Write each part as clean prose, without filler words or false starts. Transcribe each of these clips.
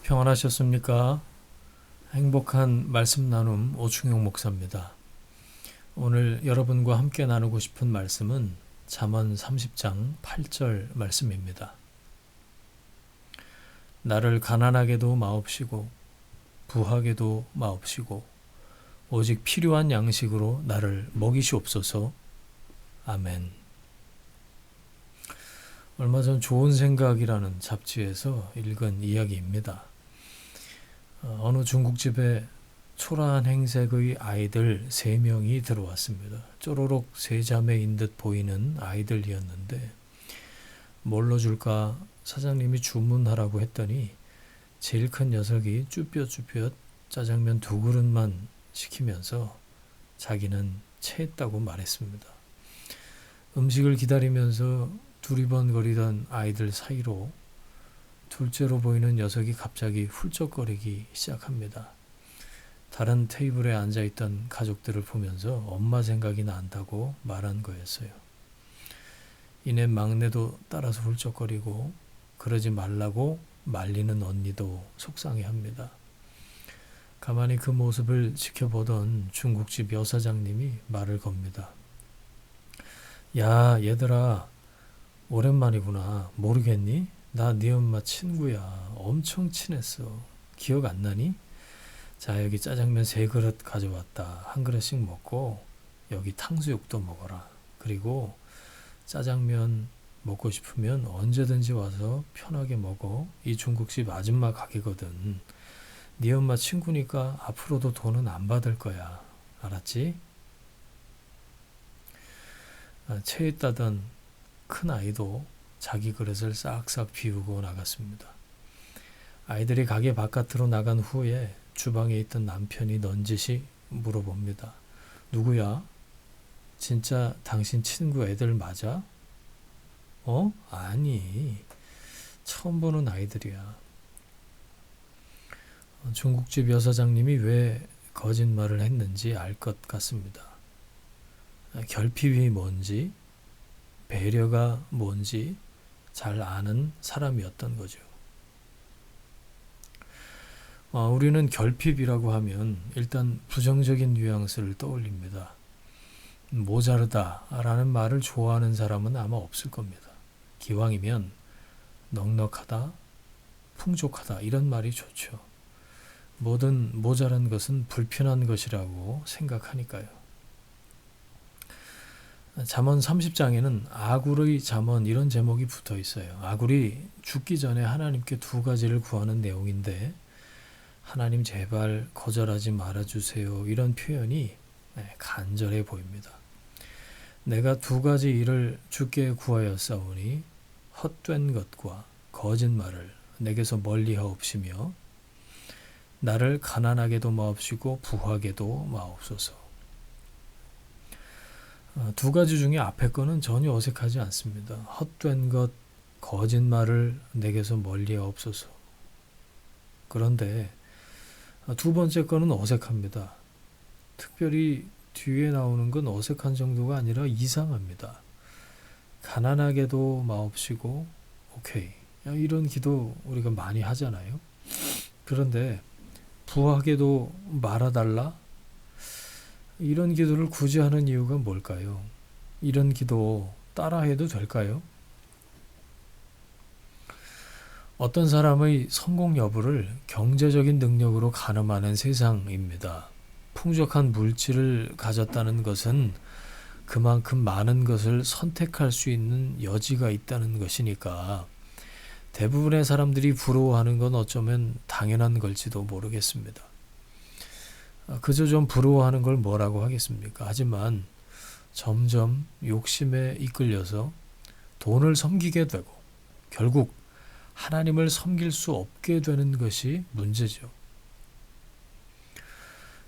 평안하셨습니까? 행복한 말씀 나눔 오충용 목사입니다. 오늘 여러분과 함께 나누고 싶은 말씀은 잠언 30장 8절 말씀입니다. 나를 가난하게도 마옵시고 부하게도 마옵시고 오직 필요한 양식으로 나를 먹이시옵소서. 아멘. 얼마 전 좋은 생각이라는 잡지에서 읽은 이야기입니다. 어느 중국집에 초라한 행색의 아이들 3명이 들어왔습니다. 쪼로록 3자매인 듯 보이는 아이들이었는데 뭘로 줄까 사장님이 주문하라고 했더니 제일 큰 녀석이 쭈뼛쭈뼛 짜장면 2그릇만 시키면서 자기는 체했다고 말했습니다. 음식을 기다리면서 두리번거리던 아이들 사이로 둘째로 보이는 녀석이 갑자기 훌쩍거리기 시작합니다. 다른 테이블에 앉아있던 가족들을 보면서 엄마 생각이 난다고 말한 거였어요. 이내 막내도 따라서 훌쩍거리고 그러지 말라고 말리는 언니도 속상해합니다. 가만히 그 모습을 지켜보던 중국집 여사장님이 말을 겁니다. 야, 얘들아, 오랜만이구나. 모르겠니? 나 네 엄마 친구야. 엄청 친했어. 기억 안 나니? 자, 여기 짜장면 3그릇 가져왔다. 한 그릇씩 먹고 여기 탕수육도 먹어라. 그리고 짜장면 먹고 싶으면 언제든지 와서 편하게 먹어. 이 중국집 아줌마 가게거든. 네 엄마 친구니까 앞으로도 돈은 안 받을 거야. 알았지? 체했다던 큰 아이도 자기 그릇을 싹싹 비우고 나갔습니다. 아이들이 가게 바깥으로 나간 후에 주방에 있던 남편이 넌지시 물어봅니다. 누구야? 진짜 당신 친구 애들 맞아? 아니, 처음 보는 아이들이야. 중국집 여사장님이 왜 거짓말을 했는지 알 것 같습니다. 결핍이 뭔지, 배려가 뭔지 잘 아는 사람이었던 거죠. 우리는 결핍이라고 하면 일단 부정적인 뉘앙스를 떠올립니다. 모자르다라는 말을 좋아하는 사람은 아마 없을 겁니다. 기왕이면 넉넉하다, 풍족하다 이런 말이 좋죠. 뭐든 모자란 것은 불편한 것이라고 생각하니까요. 잠언 30장에는 아굴의 잠언 이런 제목이 붙어 있어요. 아굴이 죽기 전에 하나님께 2가지를 구하는 내용인데 하나님 제발 거절하지 말아주세요. 이런 표현이 간절해 보입니다. 내가 2가지 일을 주께 구하였사오니 헛된 것과 거짓말을 내게서 멀리하옵시며 나를 가난하게도 마옵시고 부하게도 마옵소서. 2가지 중에 앞에 거는 전혀 어색하지 않습니다. 헛된 것, 거짓말을 내게서 멀리하옵소서. 그런데 2번째 거는 어색합니다. 특별히 뒤에 나오는 건 어색한 정도가 아니라 이상합니다. 가난하게도 마옵시고 오케이. 이런 기도 우리가 많이 하잖아요. 그런데 부하게도 말아달라? 이런 기도를 굳이 하는 이유가 뭘까요? 이런 기도 따라해도 될까요? 어떤 사람의 성공 여부를 경제적인 능력으로 가늠하는 세상입니다. 풍족한 물질을 가졌다는 것은 그만큼 많은 것을 선택할 수 있는 여지가 있다는 것이니까 대부분의 사람들이 부러워하는 건 어쩌면 당연한 걸지도 모르겠습니다. 그저 좀 부러워하는 걸 뭐라고 하겠습니까? 하지만 점점 욕심에 이끌려서 돈을 섬기게 되고 결국 하나님을 섬길 수 없게 되는 것이 문제죠.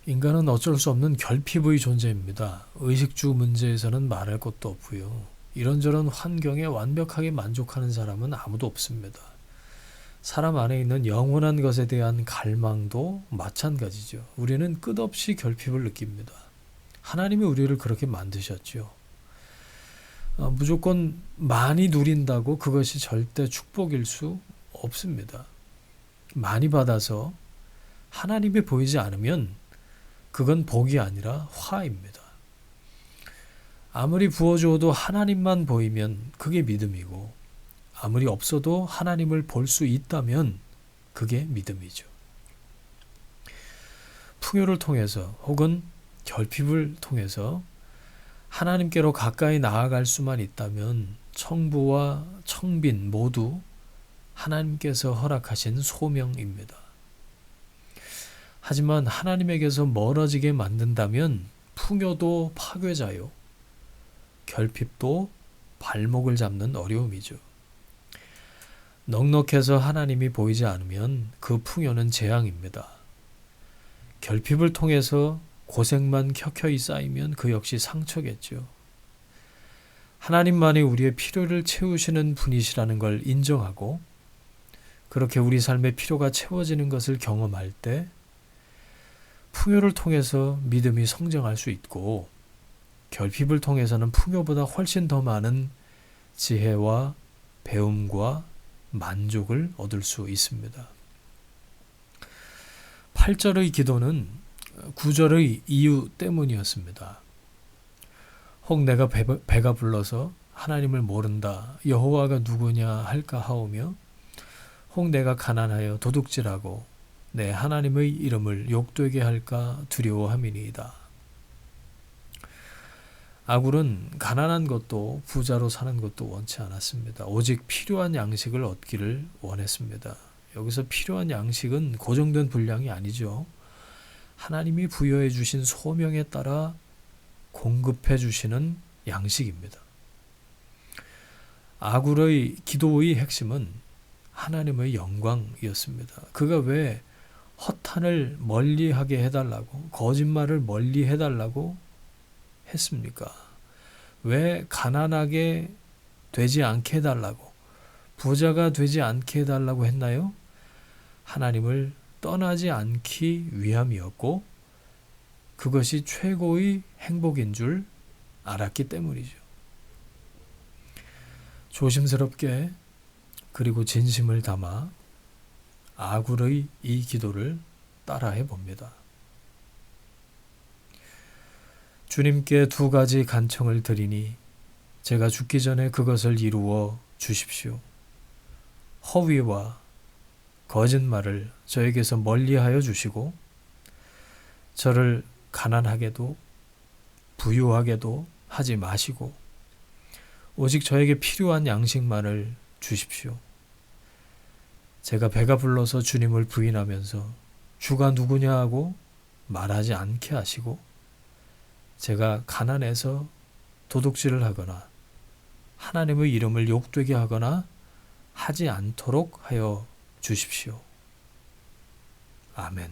인간은 어쩔 수 없는 결핍의 존재입니다. 의식주 문제에서는 말할 것도 없고요. 이런저런 환경에 완벽하게 만족하는 사람은 아무도 없습니다. 사람 안에 있는 영원한 것에 대한 갈망도 마찬가지죠. 우리는 끝없이 결핍을 느낍니다. 하나님이 우리를 그렇게 만드셨죠. 무조건 많이 누린다고 그것이 절대 축복일 수 없습니다. 많이 받아서 하나님이 보이지 않으면 그건 복이 아니라 화입니다. 아무리 부어주어도 하나님만 보이면 그게 믿음이고, 아무리 없어도 하나님을 볼 수 있다면 그게 믿음이죠. 풍요를 통해서 혹은 결핍을 통해서 하나님께로 가까이 나아갈 수만 있다면 청부와 청빈 모두 하나님께서 허락하신 소명입니다. 하지만 하나님에게서 멀어지게 만든다면 풍요도 파괴자요, 결핍도 발목을 잡는 어려움이죠. 넉넉해서 하나님이 보이지 않으면 그 풍요는 재앙입니다. 결핍을 통해서 고생만 켜켜이 쌓이면 그 역시 상처겠죠. 하나님만이 우리의 필요를 채우시는 분이시라는 걸 인정하고, 그렇게 우리 삶의 필요가 채워지는 것을 경험할 때 풍요를 통해서 믿음이 성장할 수 있고, 결핍을 통해서는 풍요보다 훨씬 더 많은 지혜와 배움과 만족을 얻을 수 있습니다. 8절의 기도는 9절의 이유 때문이었습니다. 혹 내가 배가 불러서 하나님을 모른다, 여호와가 누구냐 할까 하오며, 혹 내가 가난하여 도둑질하고 내 하나님의 이름을 욕되게 할까 두려워함이니이다. 아굴은 가난한 것도 부자로 사는 것도 원치 않았습니다. 오직 필요한 양식을 얻기를 원했습니다. 여기서 필요한 양식은 고정된 분량이 아니죠. 하나님이 부여해 주신 소명에 따라 공급해 주시는 양식입니다. 아굴의 기도의 핵심은 하나님의 영광이었습니다. 그가 왜 허탄을 멀리하게 해달라고, 거짓말을 멀리 해달라고 했습니까? 왜 가난하게 되지 않게 해달라고, 부자가 되지 않게 해달라고 했나요? 하나님을 떠나지 않기 위함이었고, 그것이 최고의 행복인 줄 알았기 때문이죠. 조심스럽게 그리고 진심을 담아 아굴의 이 기도를 따라해 봅니다. 주님께 두 가지 간청을 드리니 제가 죽기 전에 그것을 이루어 주십시오. 허위와 거짓말을 저에게서 멀리하여 주시고, 저를 가난하게도 부유하게도 하지 마시고, 오직 저에게 필요한 양식만을 주십시오. 제가 배가 불러서 주님을 부인하면서 주가 누구냐 하고 말하지 않게 하시고, 제가 가난해서 도둑질을 하거나 하나님의 이름을 욕되게 하거나 하지 않도록 하여 주십시오. 아멘.